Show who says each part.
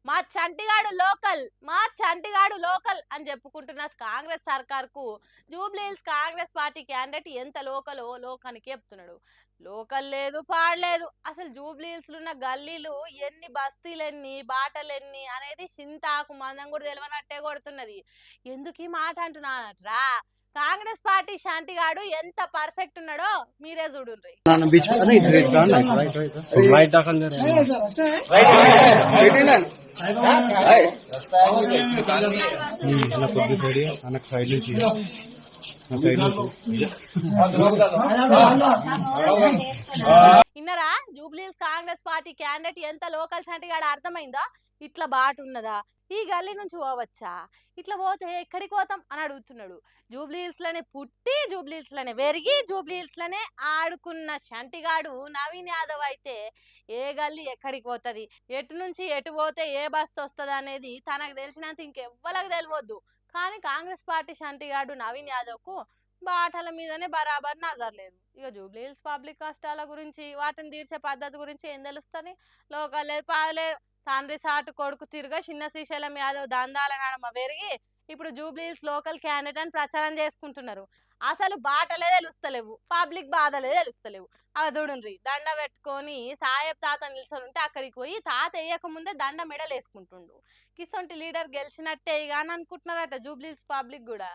Speaker 1: మా చంటిగాడు లోకల్, మా చంటిగాడు లోకల్ అని చెప్పుకుంటున్న కాంగ్రెస్ సర్కార్కు జూబ్లీహిల్స్ కాంగ్రెస్ పార్టీ క్యాండిడేట్ ఎంత లోకలో లోకానికి చెప్తున్నాడు. లోకల్ లేదు పాడలేదు, అసలు జూబ్లీహిల్స్ ఉన్న గల్లీలు ఎన్ని, బస్తీలు ఎన్ని, బాటలు ఎన్ని అనేది చింతాకు మందం కూడా తెలియనట్టే కొడుతున్నది. ఎందుకు ఈ మాట అంటున్నానట్రా, కాంగ్రెస్ పార్టీ శాంతిగాడు ఎంత పర్ఫెక్ట్ ఉన్నాడో మీరే చూడుండ్రి. ఇన్నరా జూబ్లీహిల్స్ కాంగ్రెస్ పార్టీ క్యాండిడేట్ ఎంత లోకల్ శాంతిగాడు అర్థమైందా? ఇట్లా బాట ఉన్నదా, ఈ గల్లీ నుంచి పోవచ్చా, ఇట్లా పోతే ఎక్కడికి పోతాం అని అడుగుతున్నాడు. జూబ్లీహిల్స్ లోనే పుట్టి, జూబ్లీహిల్స్ లోనే పెరిగి, జూబ్లీహిల్స్ లోనే ఆడుకున్న శంటిగాడు నవీన్ యాదవ్ అయితే ఏ గల్లీ ఎక్కడికి పోతుంది, ఎటు నుంచి ఎటు పోతే ఏ బస్తు వస్తుంది అనేది తనకు తెలిసినంత ఇంకెవ్వలకు తెలియవద్దు. కానీ కాంగ్రెస్ పార్టీ శంటిగాడు నవీన్ యాదవ్ కు బాటల మీదనే బరాబర్ నజర్ లేదు. ఇక జూబ్లీహిల్స్ పబ్లిక్ కష్టాల గురించి, వాటిని తీర్చే పద్ధతి గురించి ఏం తెలుస్తుంది? లోకల్ లేదు పాదలేదు, తండ్రి సాటు కొడుకు తిరుగా చిన్న శ్రీశైలం యాదవ్ దందాల నడమ పెరిగి ఇప్పుడు జూబ్లీహిల్స్ లోకల్ క్యాండిడేట్ అని ప్రచారం చేసుకుంటున్నారు. అసలు బాటలే తెలుస్తలేవు, పబ్లిక్ బాధలే తెలుస్తలేవు. అవి చూడుండ్రి, దండ పెట్టుకొని సాయబ్ తాత నిల్చొని ఉంటే అక్కడికి పోయి తాత వేయక ముందే దండ మెడలు వేసుకుంటుండు. కిసొంటి లీడర్ గెలిచినట్టే ఇక అని అనుకుంటున్నారట జూబ్లీహిల్స్ పబ్లిక్ కూడా.